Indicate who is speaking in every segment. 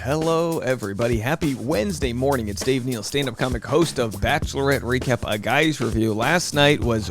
Speaker 1: Hello, everybody. Happy Wednesday morning. It's Dave Neal, stand-up comic, host of Bachelorette Recap, a guy's review. Last night was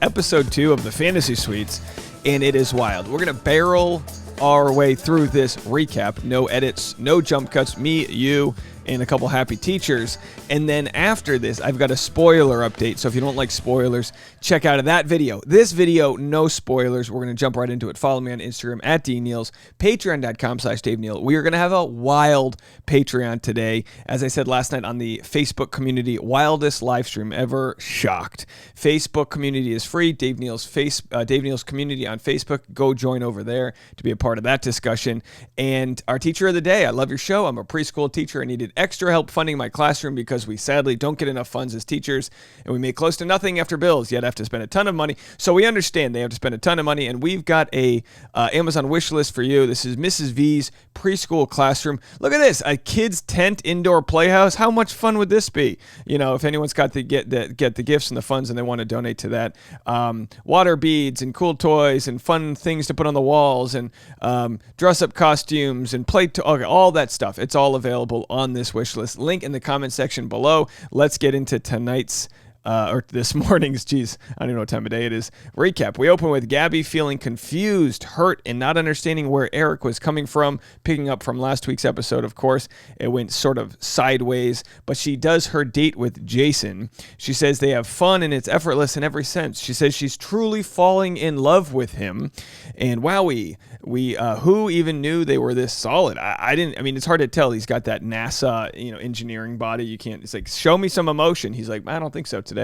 Speaker 1: episode 2 of the Fantasy Suites, and it is wild. We're going to barrel our way through this recap. No edits, no jump cuts. Me, you, and a couple happy teachers. And then after this, I've got a spoiler update. So if you don't like spoilers, check out that video. This video, no spoilers. We're going to jump right into it. Follow me on Instagram at DNeals, patreon.com/Dave Neal. We are going to have a wild Patreon today. As I said last night on the Facebook community, wildest live stream ever. Shocked. Facebook community is free. Dave Neal's community on Facebook. Go join over there to be a part of that discussion. And our teacher of the day. I love your show. I'm a preschool teacher. I needed extra help funding my classroom because we sadly don't get enough funds as teachers, and we make close to nothing after bills, yet have to spend a ton of money. So we understand they have to spend a ton of money, and we've got a Amazon wish list for you. This is Mrs. V's preschool classroom. Look at this, a kid's tent indoor playhouse. How much fun would this be? You know, if anyone's got to get the gifts and the funds and they want to donate to that. Water beads and cool toys and fun things to put on the walls and dress-up costumes and all that stuff. It's all available on this wish list. Link in the comment section below. Let's get into tonight's or this morning's, I don't know what time of day it is, recap. We open with Gabby feeling confused, hurt, and not understanding where Eric was coming from, picking up from last week's episode, of course. It went sort of sideways, but she does her date with Jason. She says they have fun and it's effortless in every sense. She says she's truly falling in love with him. And wowie, who even knew they were this solid? I mean, it's hard to tell. He's got that NASA, engineering body. You can't, it's like, show me some emotion. He's like, I don't think so today.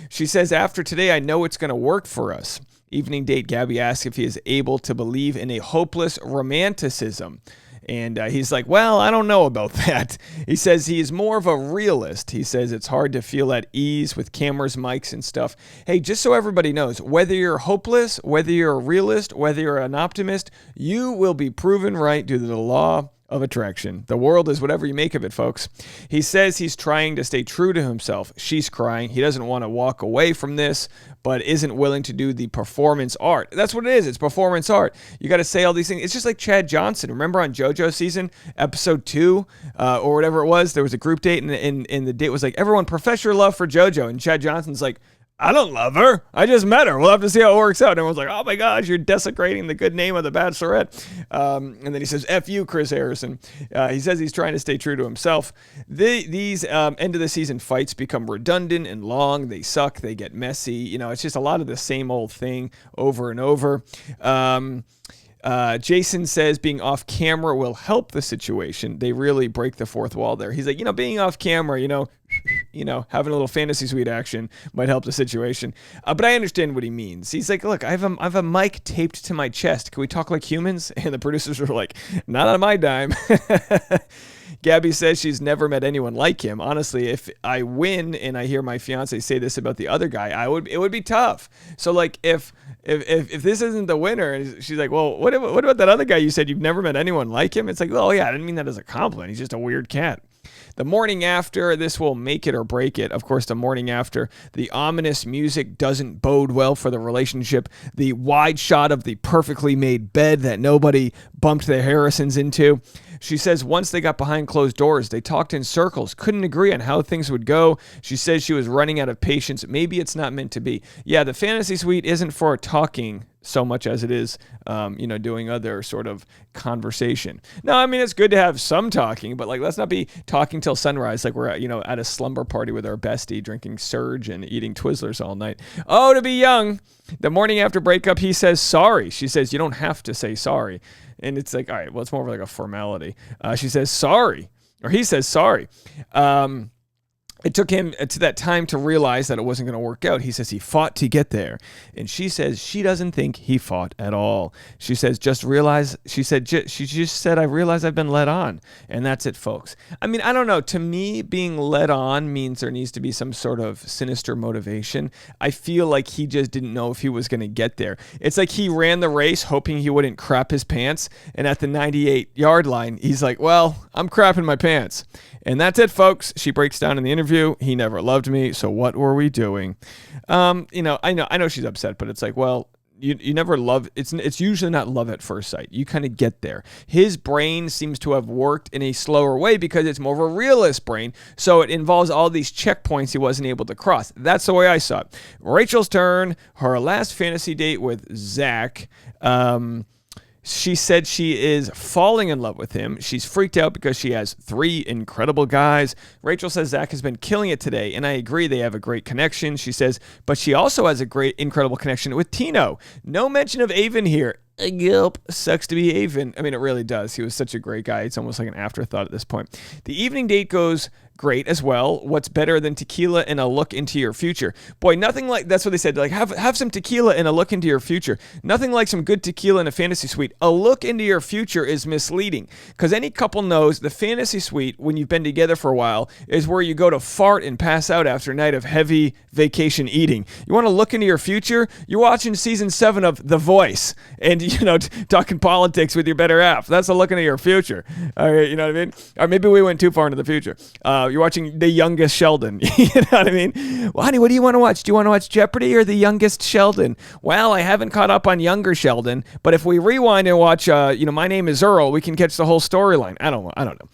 Speaker 1: She says, after today, I know it's going to work for us. Evening date, Gabby asks if he is able to believe in a hopeless romanticism. And he's like, well, I don't know about that. He says he is more of a realist. He says it's hard to feel at ease with cameras, mics, and stuff. Hey, just so everybody knows, whether you're hopeless, whether you're a realist, whether you're an optimist, you will be proven right due to the law of attraction. The world is whatever you make of it, folks. He says he's trying to stay true to himself. She's crying. He doesn't want to walk away from this, but isn't willing to do the performance art. That's what it is. It's performance art. You got to say all these things. It's just like Chad Johnson. Remember on JoJo season, episode 2, or whatever it was, there was a group date, and the date was like, everyone profess your love for JoJo. And Chad Johnson's like, I don't love her. I just met her. We'll have to see how it works out. And everyone's like, oh my gosh, you're desecrating the good name of the Bachelorette. And then he says, F you, Chris Harrison. He says he's trying to stay true to himself. These end of the season fights become redundant and long. They suck. They get messy. It's just a lot of the same old thing over and over. Jason says being off camera will help the situation. They really break the fourth wall there. He's like, being off camera, having a little fantasy suite action might help the situation. But I understand what he means. He's like, look, I have a mic taped to my chest. Can we talk like humans? And the producers were like, not on my dime. Gabby says she's never met anyone like him. Honestly, if I win and I hear my fiance say this about the other guy, it would be tough. So like if this isn't the winner, she's like, well, what about that other guy you said you've never met anyone like him? It's like, oh yeah, I didn't mean that as a compliment. He's just a weird cat. The morning after, this will make it or break it. Of course, the morning after, the ominous music doesn't bode well for the relationship. The wide shot of the perfectly made bed that nobody bumped their Harrisons into. She says once they got behind closed doors, they talked in circles, couldn't agree on how things would go. She says she was running out of patience. Maybe it's not meant to be. Yeah, the fantasy suite isn't for talking so much as it is, doing other sort of conversation. No, I mean, it's good to have some talking, but like, let's not be talking till sunrise. Like we're, at a slumber party with our bestie, drinking Surge and eating Twizzlers all night. Oh, to be young. The morning after breakup, he says sorry. She says, you don't have to say sorry. And it's like, all right, well, it's more of like a formality. She says sorry, or he says sorry. It took him to that time to realize that it wasn't going to work out. He says he fought to get there. And she says she doesn't think he fought at all. She says, she just said, I realize I've been led on. And that's it, folks. I mean, I don't know. To me, being led on means there needs to be some sort of sinister motivation. I feel like he just didn't know if he was going to get there. It's like he ran the race hoping he wouldn't crap his pants. And at the 98-yard line, he's like, well, I'm crapping my pants. And that's it, folks. She breaks down in the interview. He never loved me, so what were we doing? I know she's upset, but it's like, well, you never love. It's usually not love at first sight. You kind of get there. His brain seems to have worked in a slower way because it's more of a realist brain. So it involves all these checkpoints he wasn't able to cross. That's the way I saw it. Rachel's turn. Her last fantasy date with Zach. She said she is falling in love with him. She's freaked out because she has 3 incredible guys. Rachel says Zach has been killing it today, and I agree they have a great connection. She says, but she also has a great, incredible connection with Tino. No mention of Avon here. Yep, sucks to be Avon. I mean, it really does. He was such a great guy. It's almost like an afterthought at this point. The evening date goes great as well. What's better than tequila and a look into your future? Boy, nothing like, that's what they said, like have some tequila and a look into your future. Nothing like some good tequila in a fantasy suite. A look into your future is misleading because any couple knows the fantasy suite, when you've been together for a while, is where you go to fart and pass out after a night of heavy vacation eating. You want to look into your future? You're watching season 7 of The Voice and, talking politics with your better half. That's a look into your future. All right, you know what I mean? Or maybe we went too far into the future. You're watching The Youngest Sheldon. You know what I mean? Well, honey, what do you want to watch? Do you want to watch Jeopardy or The Youngest Sheldon? Well, I haven't caught up on Younger Sheldon, but if we rewind and watch, My Name is Earl, we can catch the whole storyline. I don't know.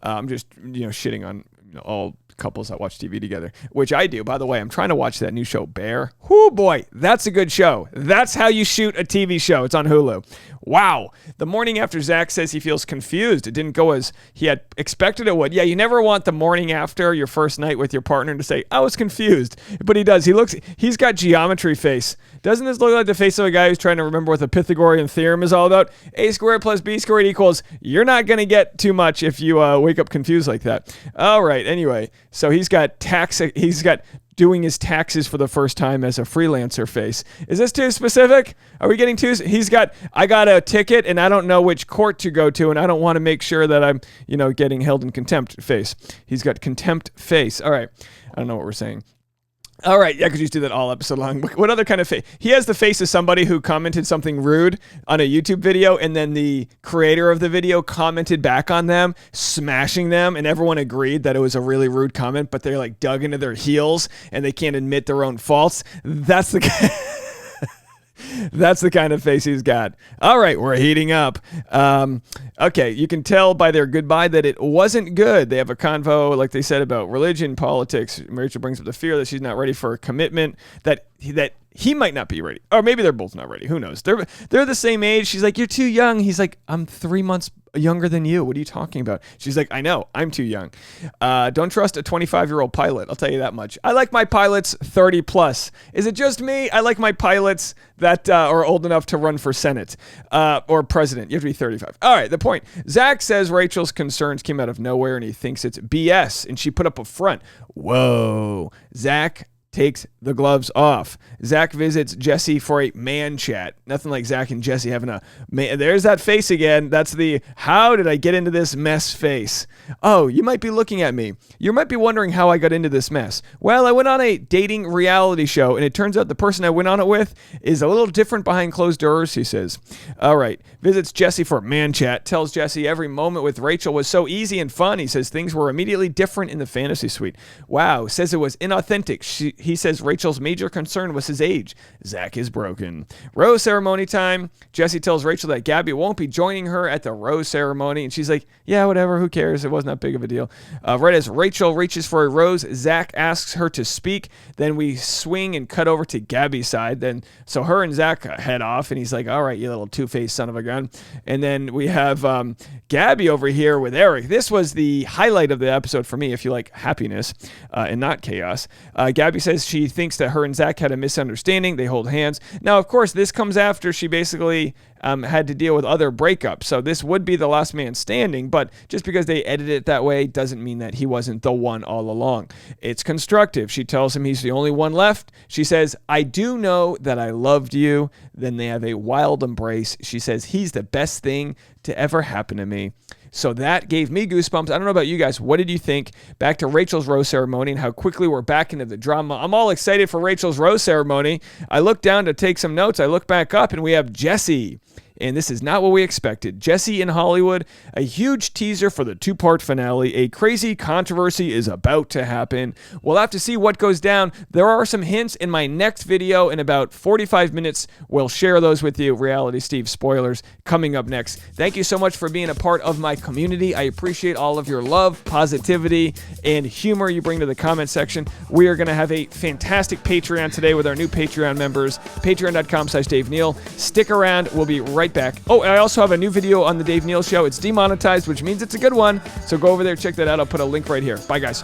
Speaker 1: I'm just, shitting on all couples that watch TV together, which I do. By the way, I'm trying to watch that new show, Bear. Whoo, boy, that's a good show. That's how you shoot a TV show. It's on Hulu. Wow. The morning after, Zach says he feels confused. It didn't go as he had expected it would. Yeah, you never want the morning after your first night with your partner to say, I was confused. But he does. He's got geometry face. Doesn't this look like the face of a guy who's trying to remember what the Pythagorean theorem is all about? A squared plus B squared equals, you're not going to get too much if you wake up confused like that. All right. Anyway, so he's got doing his taxes for the first time as a freelancer face. Is this too specific? Are we getting too? I got a ticket and I don't know which court to go to and I don't want to make sure that I'm, getting held in contempt face. He's got contempt face. All right. I don't know what we're saying. All right, yeah, I could just do that all episode long. What other kind of face? He has the face of somebody who commented something rude on a YouTube video, and then the creator of the video commented back on them, smashing them, and everyone agreed that it was a really rude comment, but they're like dug into their heels, and they can't admit their own faults. That's the guy. That's the kind of face he's got. All right, we're heating up. Okay, you can tell by their goodbye that it wasn't good. They have a convo, like they said, about religion, politics. Rachel brings up the fear that she's not ready for a commitment, that he might not be ready. Or maybe they're both not ready. Who knows? They're the same age. She's like, you're too young. He's like, I'm 3 months younger than you. What are you talking about? She's like, I know, I'm too young. Don't trust a 25-year-old pilot. I'll tell you that much. I like my pilots 30 plus. Is it just me? I like my pilots that are old enough to run for Senate or president. You have to be 35. All right, the point. Zach says Rachel's concerns came out of nowhere and he thinks it's BS, and she put up a front. Whoa. Zach takes the gloves off. Zach visits Jesse for a man chat. Nothing like Zach and Jesse having a man. There's that face again. That's the how did I get into this mess face. Oh, you might be looking at me. You might be wondering how I got into this mess. Well, I went on a dating reality show, and it turns out the person I went on it with is a little different behind closed doors, he says. All right. Visits Jesse for a man chat. Tells Jesse every moment with Rachel was so easy and fun. He says things were immediately different in the fantasy suite. Wow. Says it was inauthentic. He says Rachel's major concern was his age. Zach is broken. Rose ceremony time. Jesse tells Rachel that Gabby won't be joining her at the rose ceremony, and she's like, yeah, whatever, who cares? It wasn't that big of a deal. Right as Rachel reaches for a rose, Zach asks her to speak. Then we swing and cut over to Gabby's side. So her and Zach head off, and he's like, all right, you little two-faced son of a gun. And then we have Gabby over here with Eric. This was the highlight of the episode for me, if you like happiness and not chaos. Gabby says she thinks that her and Zach had a misunderstanding. They hold hands. Now, of course, this comes after she basically had to deal with other breakups. So this would be the last man standing, but just because they edited it that way doesn't mean that he wasn't the one all along. It's constructive. She tells him he's the only one left. She says, I do know that I loved you. Then they have a wild embrace. She says, he's the best thing to ever happen to me. So that gave me goosebumps. I don't know about you guys. What did you think? Back to Rachel's rose ceremony and how quickly we're back into the drama. I'm all excited for Rachel's rose ceremony. I look down to take some notes. I look back up and we have Jesse. and this is not what we expected. Jesse in Hollywood, a huge teaser for the 2-part finale. A crazy controversy is about to happen. We'll have to see what goes down. There are some hints in my next video in about 45 minutes. We'll share those with you. Reality Steve spoilers coming up next. Thank you so much for being a part of my community. I appreciate all of your love, positivity, and humor you bring to the comment section. We are going to have a fantastic Patreon today with our new Patreon members. Patreon.com/Dave Neal. Stick around. We'll be right back. Oh, I also have a new video on the Dave Neal Show. It's demonetized, which means it's a good one. So go over there, check that out. I'll put a link right here. Bye, guys.